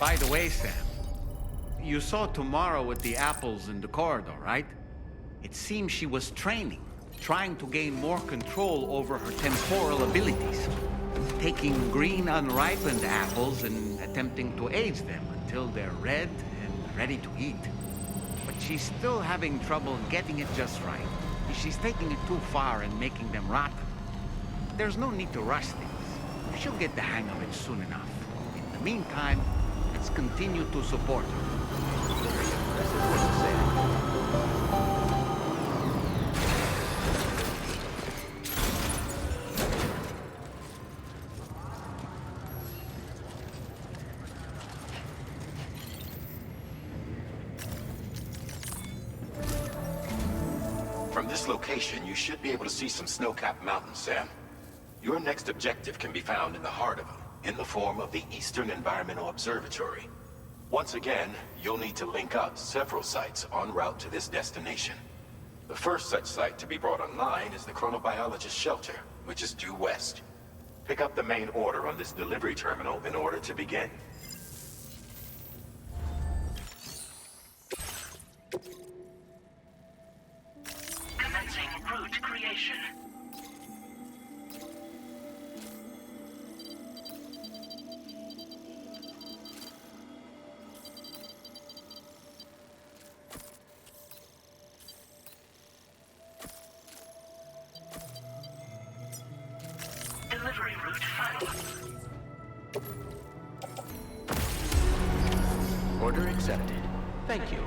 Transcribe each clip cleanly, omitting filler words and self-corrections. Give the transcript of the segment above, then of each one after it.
By the way, Sam, you saw Tomorrow with the apples in the corridor, right? It seems she was training, trying to gain more control over her temporal abilities. Taking green unripened apples and attempting to age them until they're red and ready to eat. But she's still having trouble getting it just right. She's taking it too far and making them rotten. There's no need to rush things. She'll get the hang of it soon enough. In the meantime, let's continue to support her. Very impressive work, Sam. From this location, you should be able to see some snow-capped mountains, Sam. Your next objective can be found in the heart of them, in the form of the Eastern Environmental Observatory. Once again, you'll need to link up several sites en route to this destination. The first such site to be brought online is the Chronobiologist Shelter, which is due west. Pick up the main order on this delivery terminal in order to begin. Commencing route creation. Delivery route final. Order accepted. Thank you.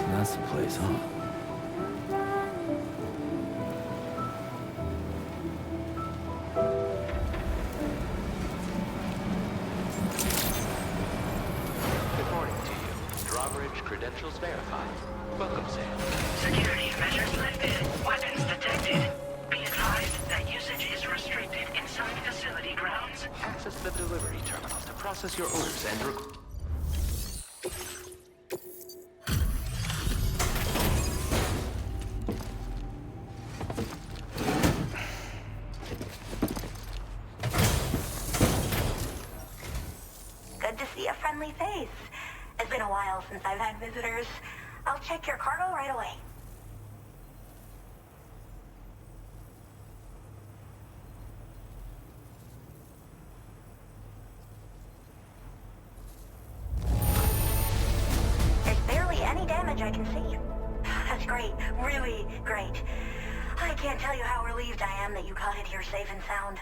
That's the place, huh? Good morning to you. Drawbridge credentials verified. Welcome, Sam. Security measures lifted. Weapons detected. Be advised that usage is restricted inside facility grounds. Access the delivery terminal to process your orders and Good to see a friendly face. It's been a while since I've had visitors. I'll check your cargo right away. message I can see. That's great. Really great. I can't tell you how relieved I am that you got it here safe and sound.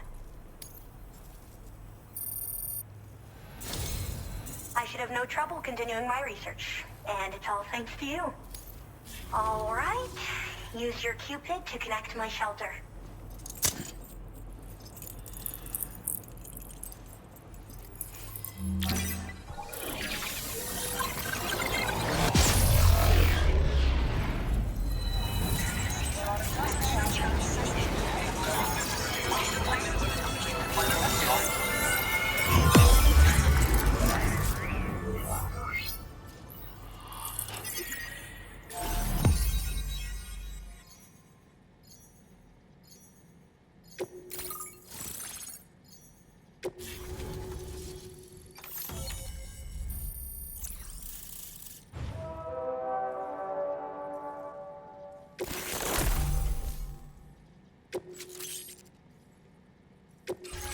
I should have no trouble continuing my research. And it's all thanks to you. All right. Use your Cupid to connect to my shelter.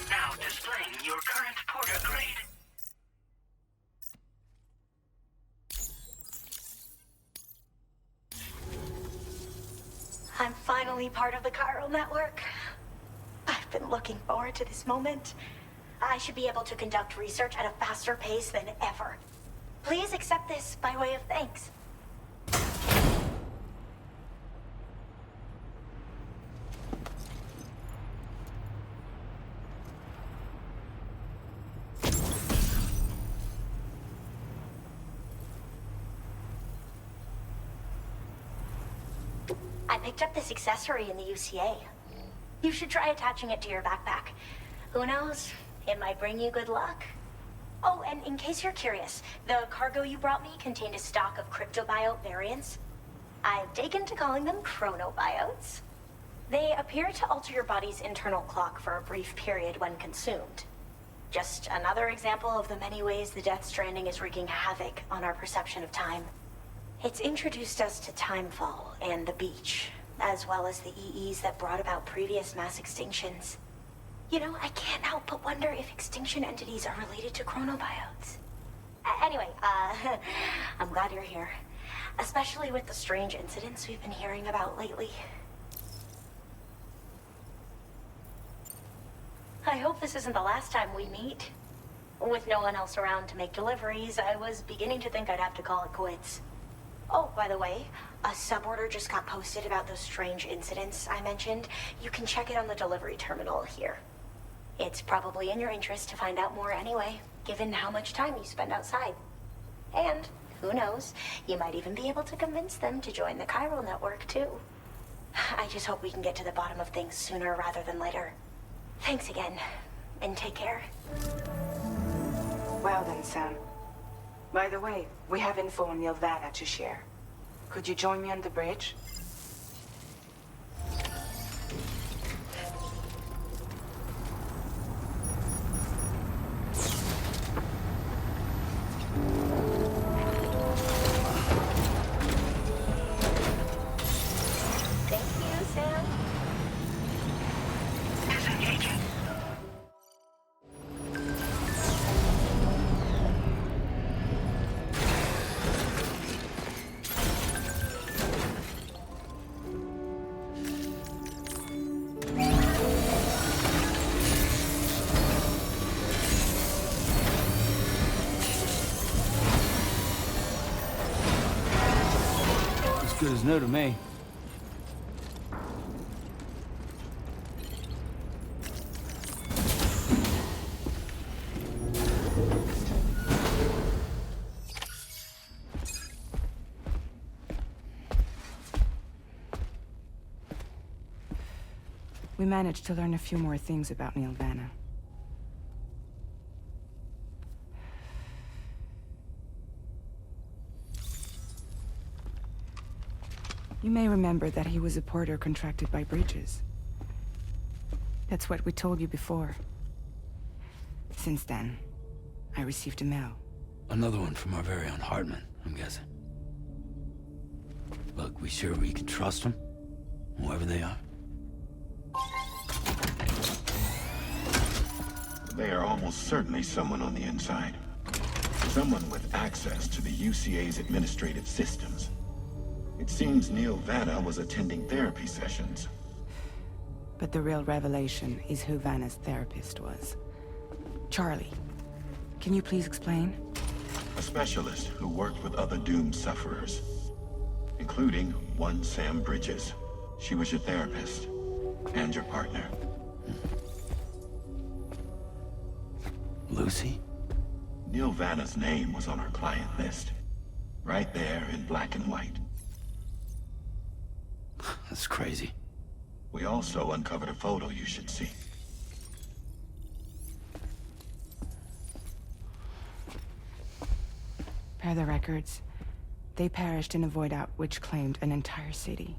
Now displaying your current porter grade. I'm finally part of the chiral network. I've been looking forward to this moment. I should be able to conduct research at a faster pace than ever. Please accept this by way of thanks. I picked up this accessory in the UCA. You should try attaching it to your backpack. Who knows? It might bring you good luck. Oh, and in case you're curious, the cargo you brought me contained a stock of cryptobiote variants. I've taken to calling them chronobiotes. They appear to alter your body's internal clock for a brief period when consumed. Just another example of the many ways the Death Stranding is wreaking havoc on our perception of time. It's introduced us to Timefall and the beach, as well as the EEs that brought about previous mass extinctions. You know, I can't help but wonder if extinction entities are related to chronobiotes. Anyway, I'm glad you're here. Especially with the strange incidents we've been hearing about lately. I hope this isn't the last time we meet. With no one else around to make deliveries, I was beginning to think I'd have to call it quits. Oh, by the way, a suborder just got posted about those strange incidents I mentioned. You can check it on the delivery terminal here. It's probably in your interest to find out more anyway, given how much time you spend outside. And, who knows, you might even be able to convince them to join the chiral network, too. I just hope we can get to the bottom of things sooner rather than later. Thanks again, and take care. Well then, Sam. By the way, we have info on Nilvana to share. Could you join me on the bridge? Thank you, Sam. Disengaging. Good as new to me. We managed to learn a few more things about Nilvana. You may remember that he was a porter contracted by Bridges. That's what we told you before. Since then, I received a mail. Another one from our very own Hartman, I'm guessing. Look, we sure we can trust them? Whoever they are? They are almost certainly someone on the inside. Someone with access to the UCA's administrative systems. It seems Neil Vanna was attending therapy sessions. But the real revelation is who Vanna's therapist was. Charlie, can you please explain? A specialist who worked with other doomed sufferers, including one Sam Bridges. She was your therapist and your partner. Lucy? Neil Vanna's name was on our client list. Right there in black and white. That's crazy. We also uncovered a photo you should see. Per the records, they perished in a void out which claimed an entire city.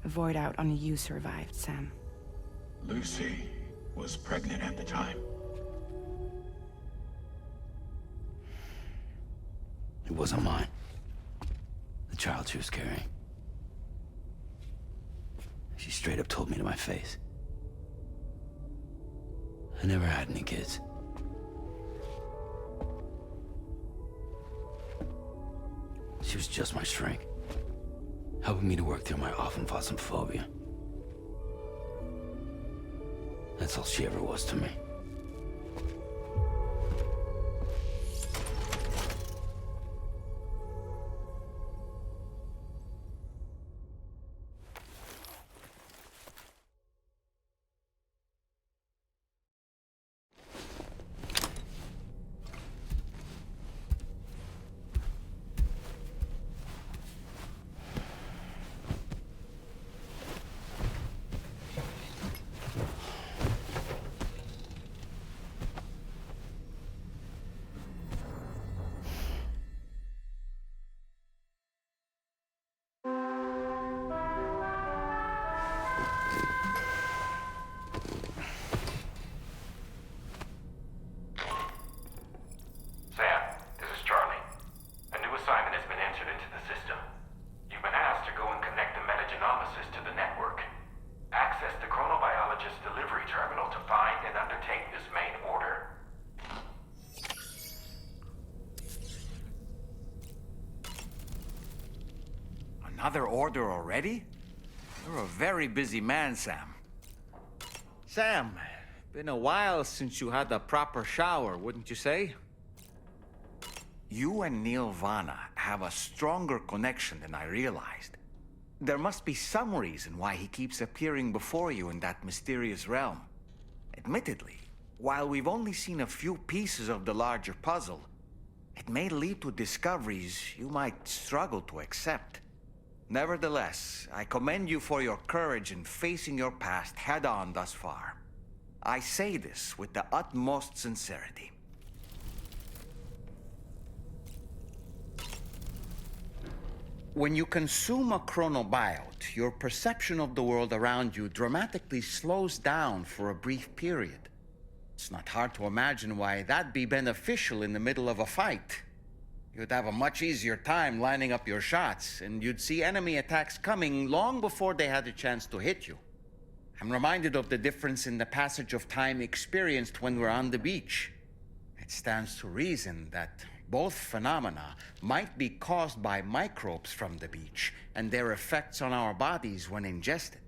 A void out only you survived, Sam. Lucy was pregnant at the time. It wasn't mine. The child she was carrying. She straight up told me to my face. I never had any kids. She was just my shrink, helping me to work through my often phobia. That's all she ever was to me. Another order already? You're a very busy man, Sam. Sam, been a while since you had a proper shower, wouldn't you say? You and Neil Vanna have a stronger connection than I realized. There must be some reason why he keeps appearing before you in that mysterious realm. Admittedly, while we've only seen a few pieces of the larger puzzle, it may lead to discoveries you might struggle to accept. Nevertheless, I commend you for your courage in facing your past head-on thus far. I say this with the utmost sincerity. When you consume a chronobiote, your perception of the world around you dramatically slows down for a brief period. It's not hard to imagine why that'd be beneficial in the middle of a fight. You'd have a much easier time lining up your shots, and you'd see enemy attacks coming long before they had a chance to hit you. I'm reminded of the difference in the passage of time experienced when we're on the beach. It stands to reason that both phenomena might be caused by microbes from the beach and their effects on our bodies when ingested.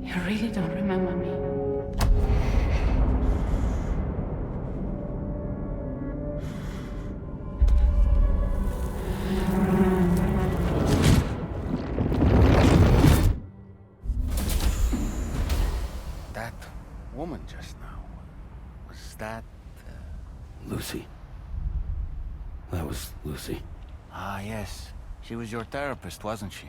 You really don't remember me. That woman just now, was that... Lucy. That was Lucy. Ah, yes. She was your therapist, wasn't she?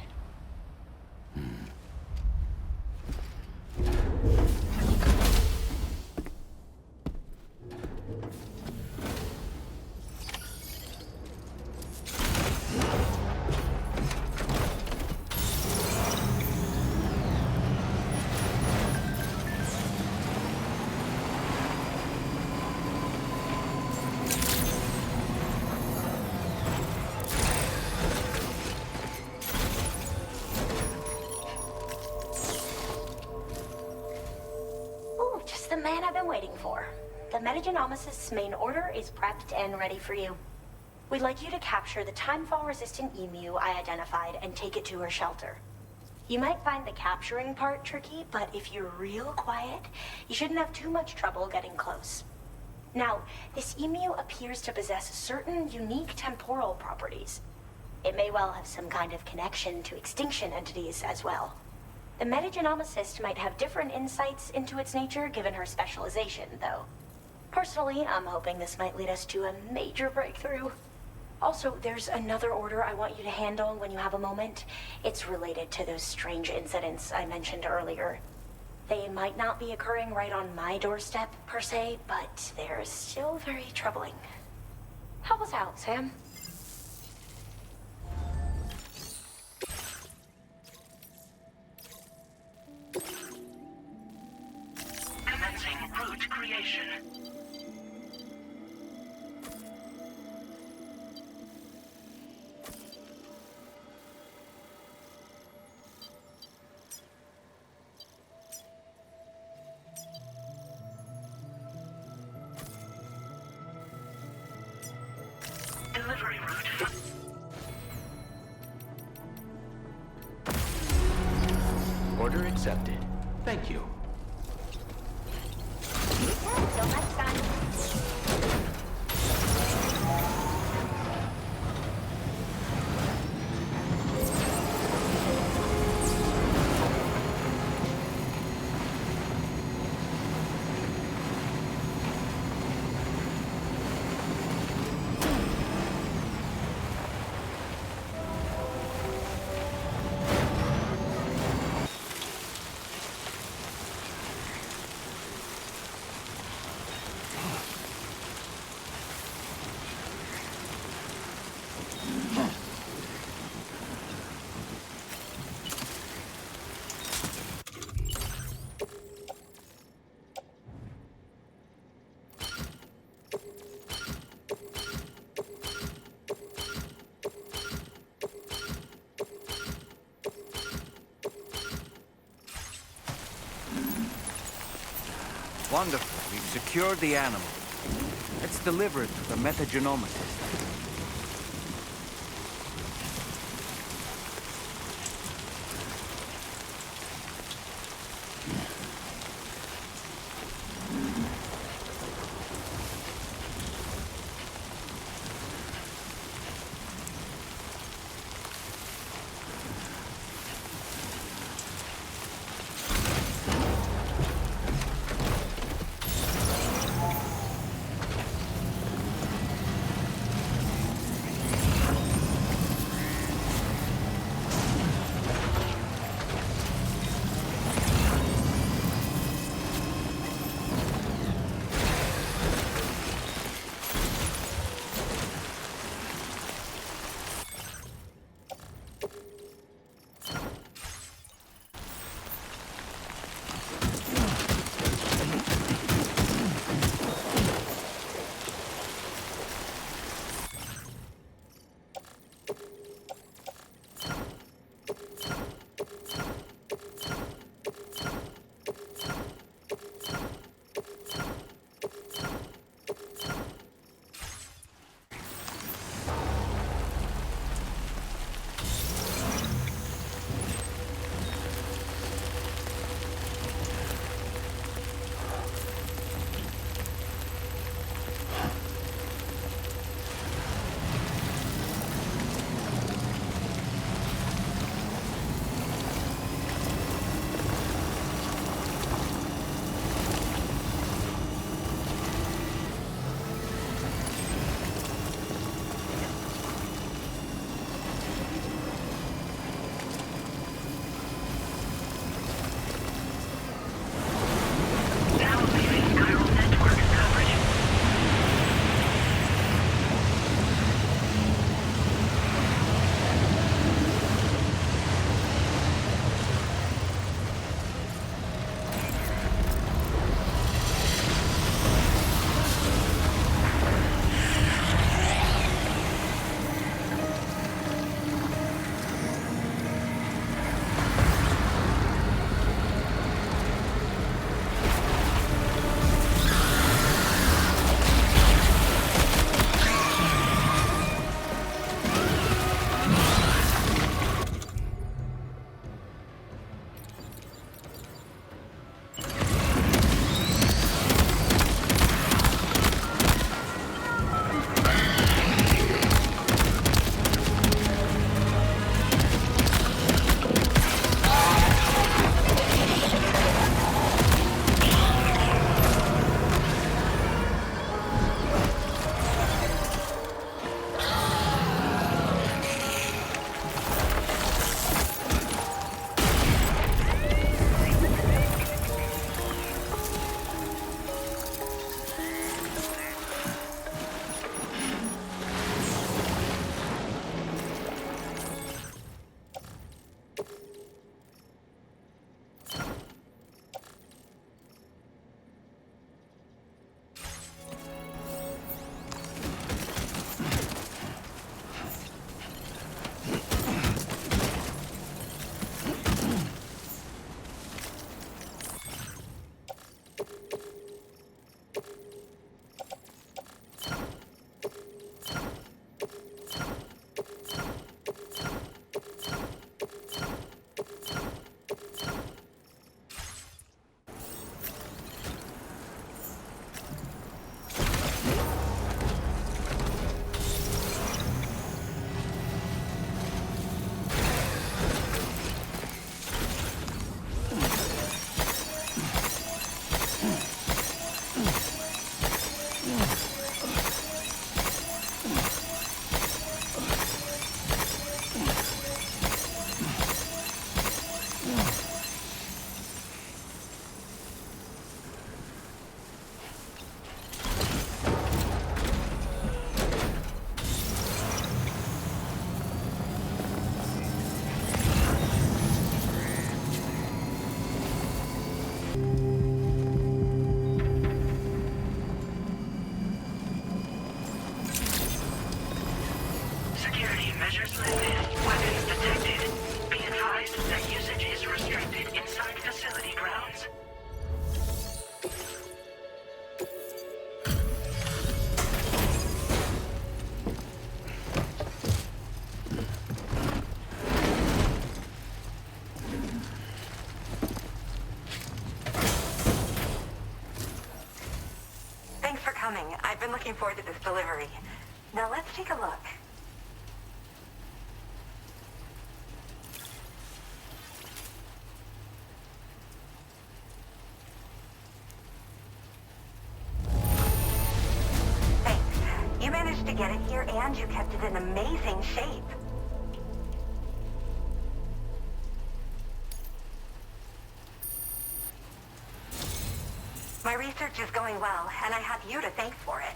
waiting for. The Metagenomicist's main order is prepped and ready for you. We'd like you to capture the timefall-resistant emu I identified and take it to her shelter. You might find the capturing part tricky, but if you're real quiet, you shouldn't have too much trouble getting close. Now, this emu appears to possess certain unique temporal properties. It may well have some kind of connection to extinction entities as well. The Metagenomicist might have different insights into its nature given her specialization, though. Personally, I'm hoping this might lead us to a major breakthrough. Also, there's another order I want you to handle when you have a moment. It's related to those strange incidents I mentioned earlier. They might not be occurring right on my doorstep, per se, but they're still very troubling. Help us out, Sam. Commencing route creation. Delivery route. Order accepted. Thank you. Till next time. Wonderful. We've secured the animal. Let's deliver it to the Metagenomicist. Measures lifted. Weapons detected. Be advised that usage is restricted inside facility grounds. Thanks for coming. I've been looking forward to this delivery. Now let's take a look. Thanks. You managed to get it here and you kept it in amazing shape. My research is going well, and I have you to thank for it.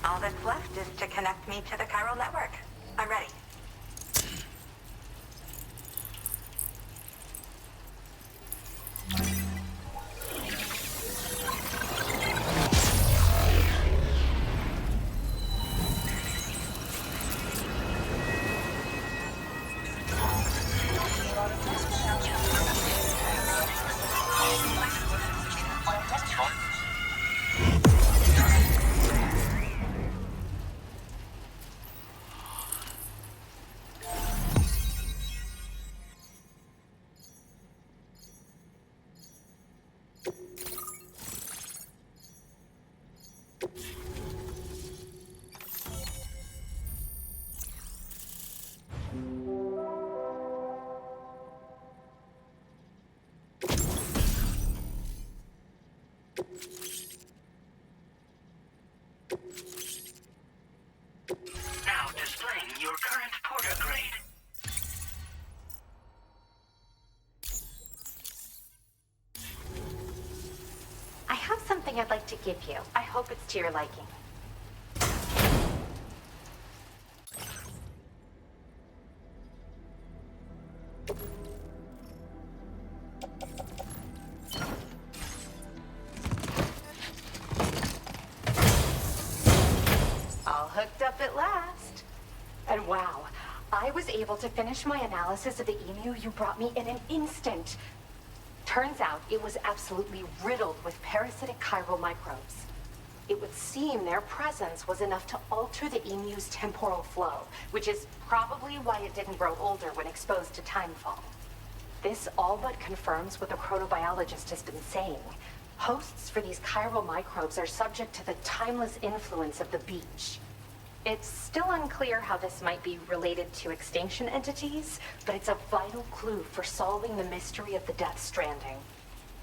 All that's left is to connect me to the chiral network. I'm ready. Now displaying your current porter grade. I have something I'd like to give you. I hope it's to your liking. All hooked up at last. And wow, I was able to finish my analysis of the emu you brought me in an instant. Turns out it was absolutely riddled with parasitic chiral microbes. It would seem their presence was enough to alter the emu's temporal flow, which is probably why it didn't grow older when exposed to timefall. This all but confirms what the chronobiologist has been saying. Hosts for these chiral microbes are subject to the timeless influence of the beach. It's still unclear how this might be related to extinction entities, but it's a vital clue for solving the mystery of the Death Stranding.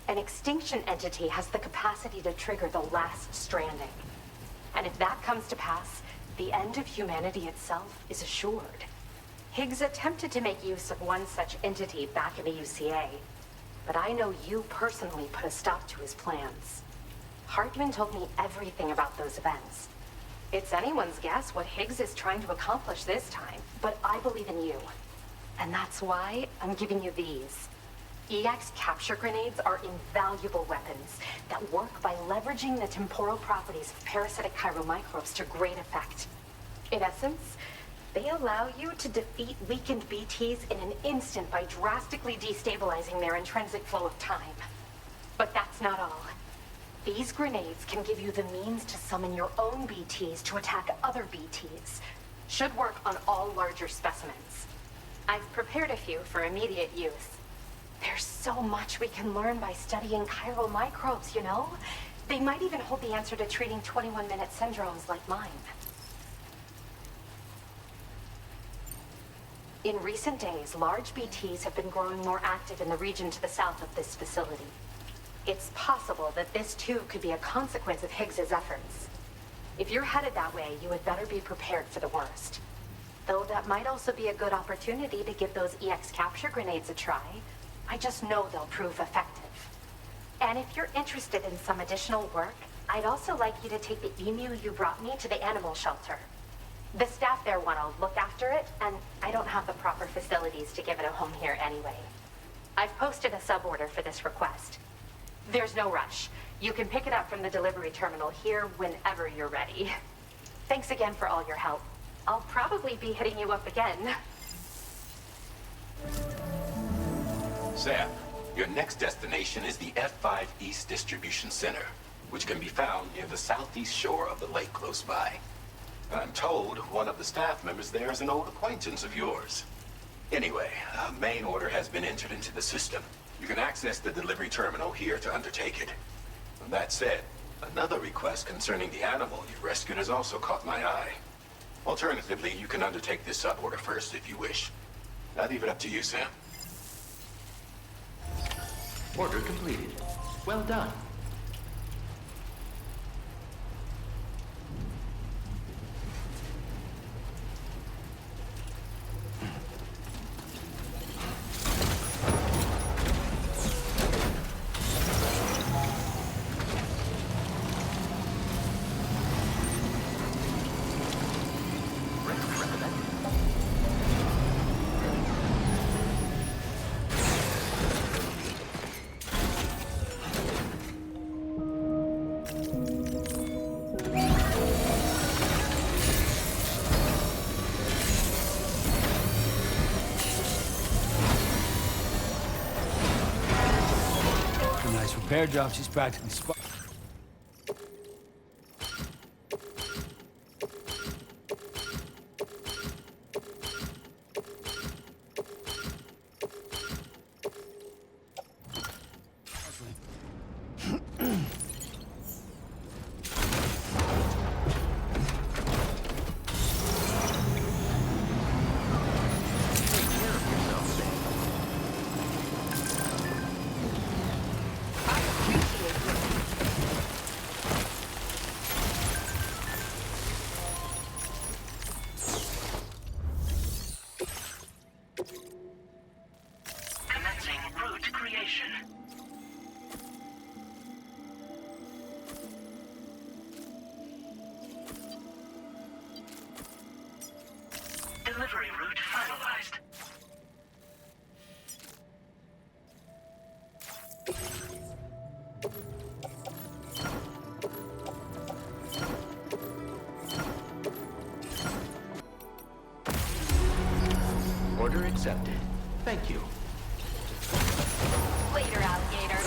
An extinction entity has the capacity to trigger the last stranding. And if that comes to pass, the end of humanity itself is assured. Higgs attempted to make use of one such entity back in the UCA, but I know you personally put a stop to his plans. Hartman told me everything about those events. It's anyone's guess what Higgs is trying to accomplish this time, but I believe in you. And that's why I'm giving you these. EX capture grenades are invaluable weapons that work by leveraging the temporal properties of parasitic chiral microbes to great effect. In essence, they allow you to defeat weakened BTs in an instant by drastically destabilizing their intrinsic flow of time. But that's not all. These grenades can give you the means to summon your own BTs to attack other BTs. Should work on all larger specimens. I've prepared a few for immediate use. There's so much we can learn by studying chiral microbes, you know? They might even hold the answer to treating 21-minute syndromes like mine. In recent days, large BTs have been growing more active in the region to the south of this facility. It's possible that this too could be a consequence of Higgs's efforts. If you're headed that way, you had better be prepared for the worst. Though that might also be a good opportunity to give those EX capture grenades a try. I just know they'll prove effective. And if you're interested in some additional work, I'd also like you to take the emu you brought me to the animal shelter. The staff there want to look after it, and I don't have the proper facilities to give it a home here anyway. I've posted a sub-order for this request. There's no rush. You can pick it up from the delivery terminal here whenever you're ready. Thanks again for all your help. I'll probably be hitting you up again. Sam, your next destination is the F5 East Distribution Center, which can be found near the southeast shore of the lake close by. I'm told one of the staff members there is an old acquaintance of yours. Anyway, a main order has been entered into the system. You can access the delivery terminal here to undertake it. That said, another request concerning the animal you've rescued has also caught my eye. Alternatively, you can undertake this sub-order first if you wish. I leave it up to you, Sam. Order completed. Well done. Repair job, she's practically Commencing route creation. Delivery route finalized. Order accepted. Thank you. Later, alligator.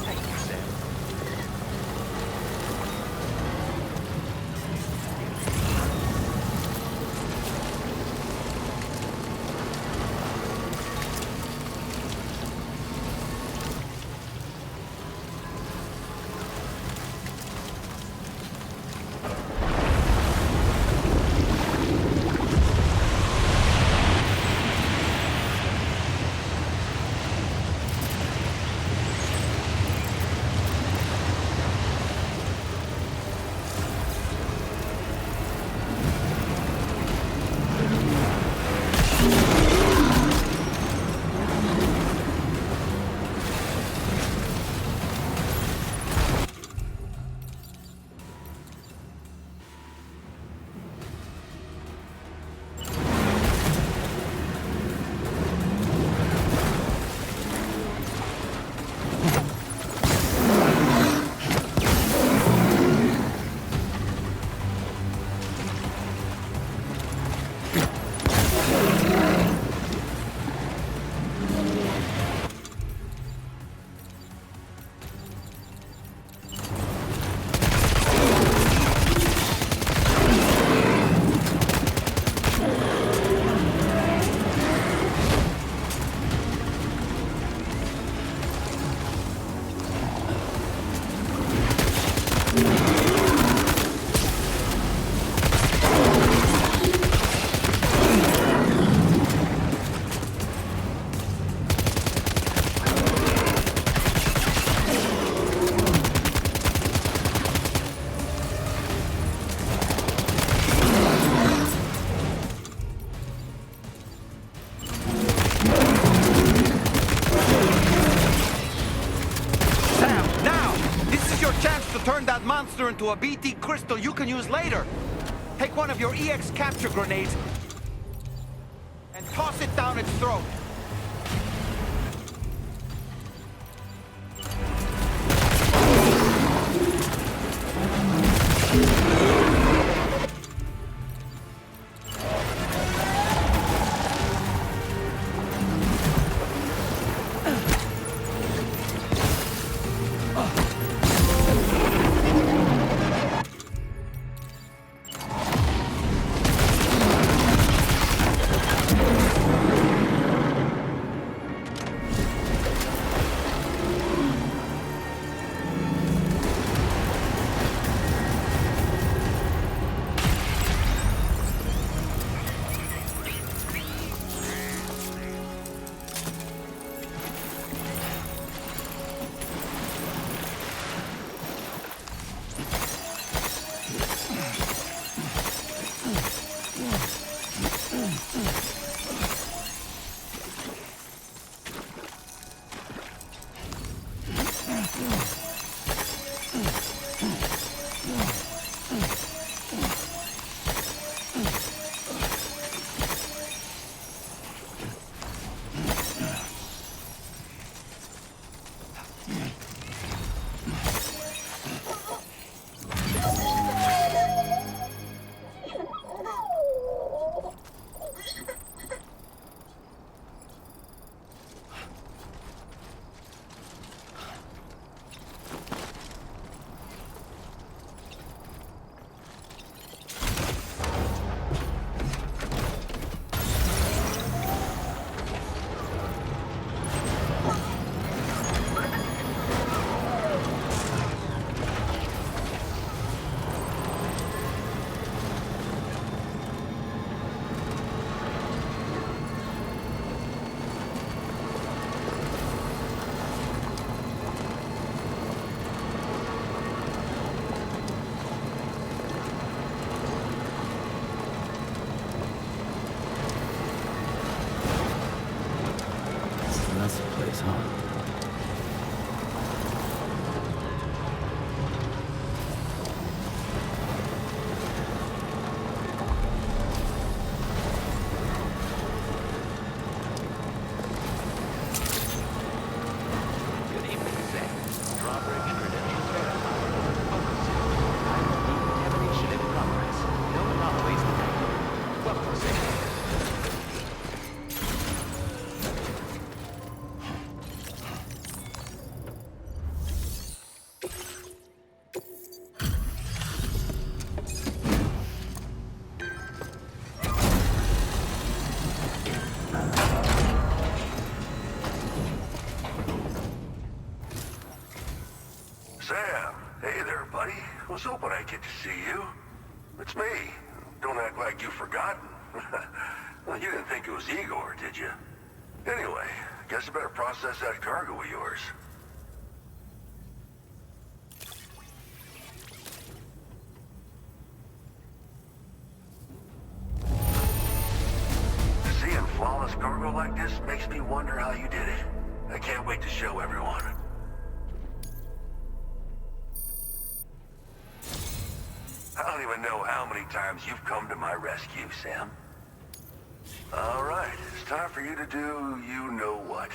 Thank you, Sam. monster into a BT crystal you can use later. Take one of your EX capture grenades and toss it down its throat. That's the place, huh? Good evening, Sam. Drawbridge credentials verified. Focus. Decontamination in progress. No anomalies detected. Welcome, Sam. Sam, hey there, buddy. Was hoping I'd get to see you. It's me. Don't act like you've forgotten. Well, you didn't think it was Igor, did you? Anyway, guess I better process that cargo of yours. Seeing flawless cargo like this makes me wonder how you did it. I can't wait to show everyone. I don't even know how many times you've come to my rescue, Sam. All right, it's time for you to do you-know-what.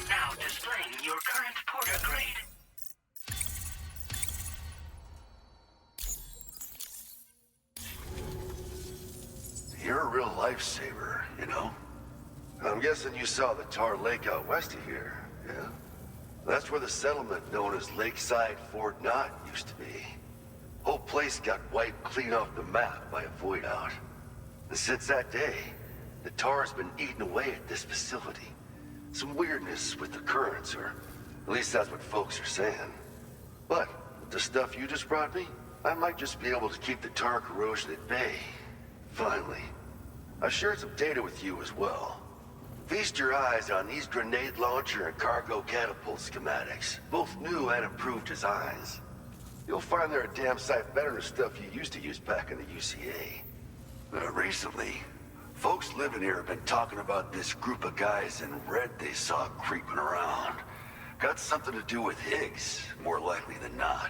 Now display Agreed. You're a real lifesaver, you know? I'm guessing you saw the tar lake out west of here, yeah? That's where the settlement known as Lakeside Fort Knott used to be. Whole place got wiped clean off the map by a void out. And since that day, the tar's been eating away at this facility. Some weirdness with the currents, or at least that's what folks are saying. But with the stuff you just brought me, I might just be able to keep the tar corrosion at bay. Finally. I've shared some data with you as well. Feast your eyes on these grenade launcher and cargo catapult schematics, both new and improved designs. You'll find they're a damn sight better than stuff you used to use back in the UCA. Recently, folks living here have been talking about this group of guys in red they saw creeping around. Got something to do with Higgs, more likely than not.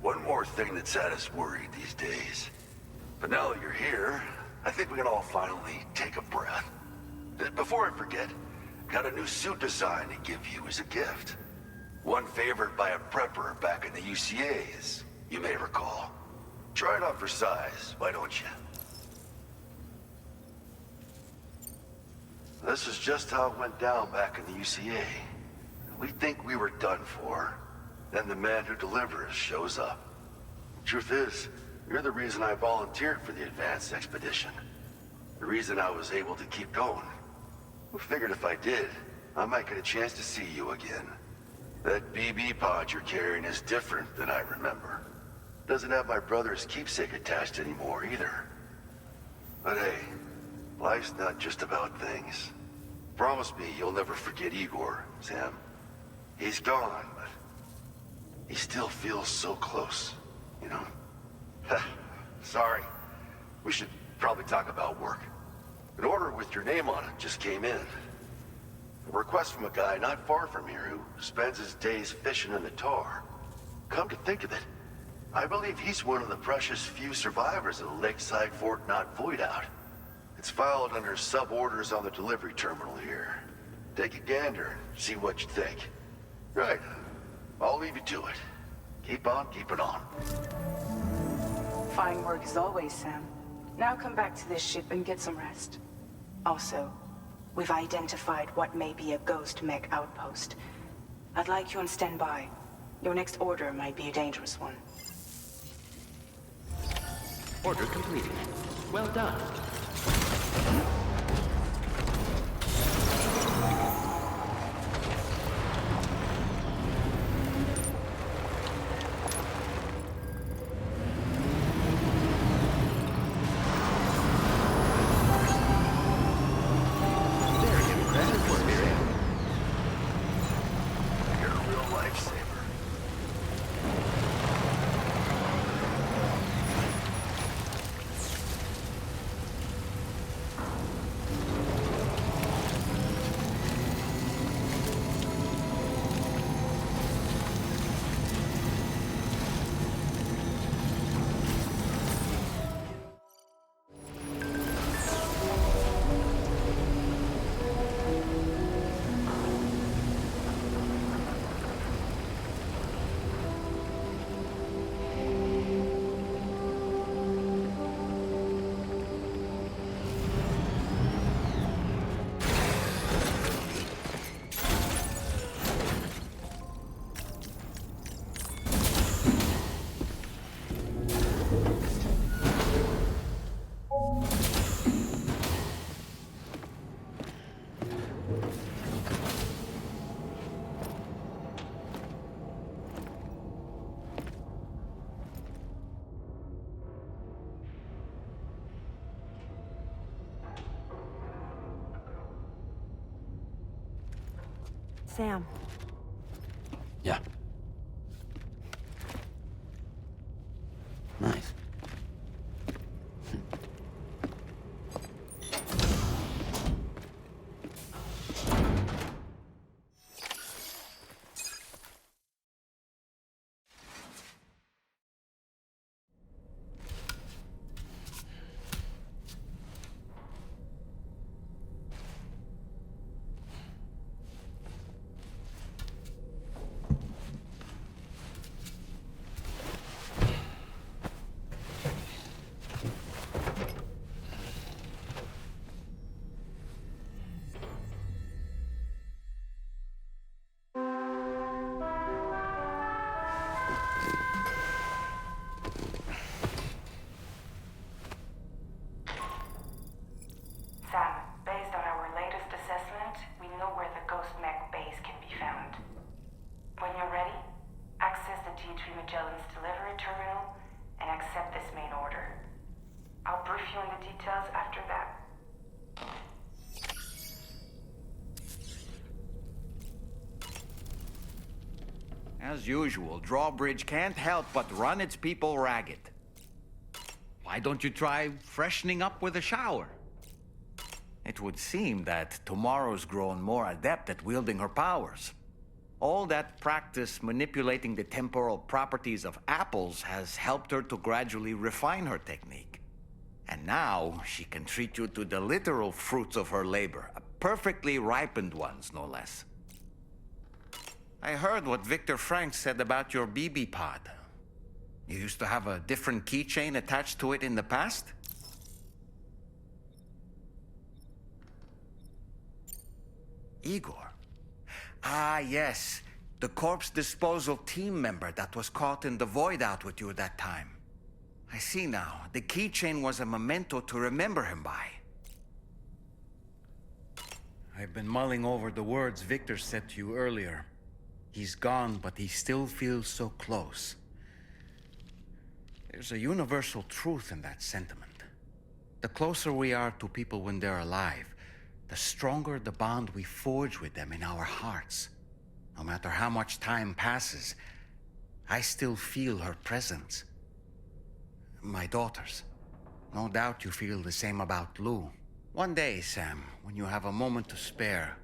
One more thing that's had us worried these days. But now that you're here, I think we can all finally take a breath. Before I forget, got a new suit design to give you as a gift. One favored by a prepper back in the UCA, as you may recall. Try it out for size, why don't you? This is just how it went down back in the UCA. We think we were done for. Then the man who delivers shows up. Truth is, you're the reason I volunteered for the advanced expedition. The reason I was able to keep going. I figured if I did, I might get a chance to see you again. That BB pod you're carrying is different than I remember. Doesn't have my brother's keepsake attached anymore either. But hey, life's not just about things. Promise me you'll never forget Igor, Sam. He's gone, but he still feels so close, you know? Sorry. We should probably talk about work. An order with your name on it just came in. A request from a guy not far from here who spends his days fishing in the tar. Come to think of it, I believe he's one of the precious few survivors of the Lakeside Fort Knott void out. It's filed under sub-orders on the delivery terminal here. Take a gander, see what you think. Right, I'll leave you to it. Keep on keeping on. Fine work as always, Sam. Now come back to this ship and get some rest. Also, we've identified what may be a ghost mech outpost. I'd like you on standby. Your next order might be a dangerous one. Order completed. Well done. Sam. Yeah. Nice. As usual, Drawbridge can't help but run its people ragged. Why don't you try freshening up with a shower? It would seem that Tomorrow's grown more adept at wielding her powers. All that practice manipulating the temporal properties of apples has helped her to gradually refine her technique. And now, she can treat you to the literal fruits of her labor, perfectly ripened ones, no less. I heard what Victor Frank said about your BB pod. You used to have a different keychain attached to it in the past? Igor. Ah, yes. The corpse disposal team member that was caught in the void out with you that time. I see now. The keychain was a memento to remember him by. I've been mulling over the words Victor said to you earlier. He's gone, but he still feels so close. There's a universal truth in that sentiment. The closer we are to people when they're alive, the stronger the bond we forge with them in our hearts. No matter how much time passes, I still feel her presence. My daughters. No doubt you feel the same about Lou. One day, Sam, when you have a moment to spare,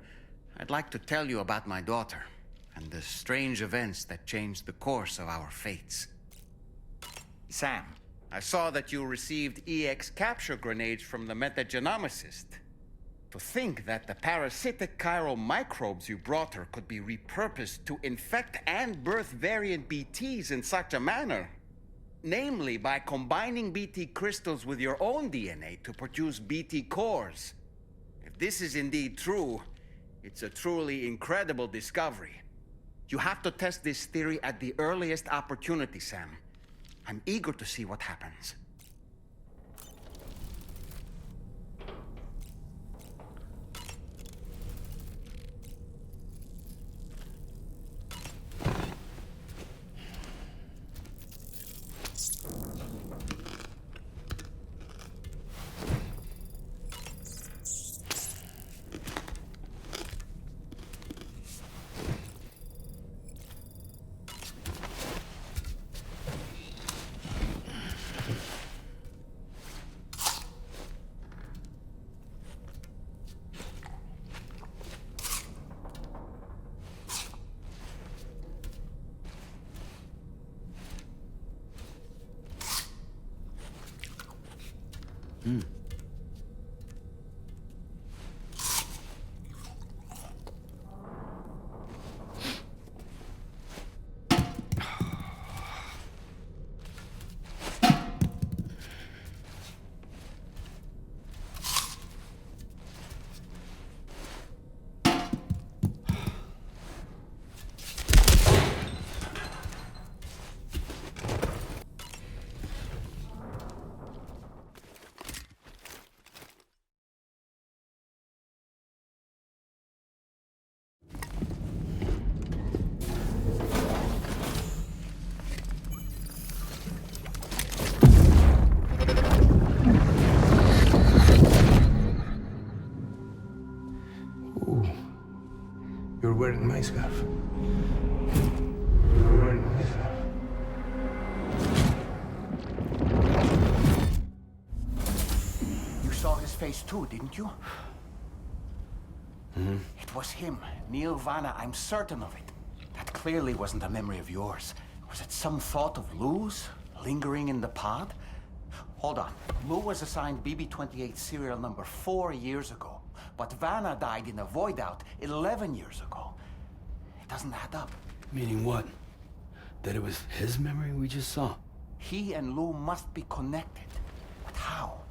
I'd like to tell you about my daughter and the strange events that changed the course of our fates. Sam, I saw that you received EX capture grenades from the metagenomicist. To think that the parasitic chiral microbes you brought her could be repurposed to infect and birth variant BTs in such a manner. Namely, by combining BT crystals with your own DNA to produce BT cores. If this is indeed true, it's a truly incredible discovery. You have to test this theory at the earliest opportunity, Sam. I'm eager to see what happens. You're wearing my scarf. You're wearing my scarf. You saw his face too, didn't you? Mm-hmm. It was him, Neil Vanna, I'm certain of it. That clearly wasn't a memory of yours. Was it some thought of Lou's, lingering in the pod? Hold on. Lou was assigned BB-28 serial number 4 years ago. But Vanna died in a void out 11 years ago. It doesn't add up. Meaning what? That it was his memory we just saw? He and Lou must be connected. But how?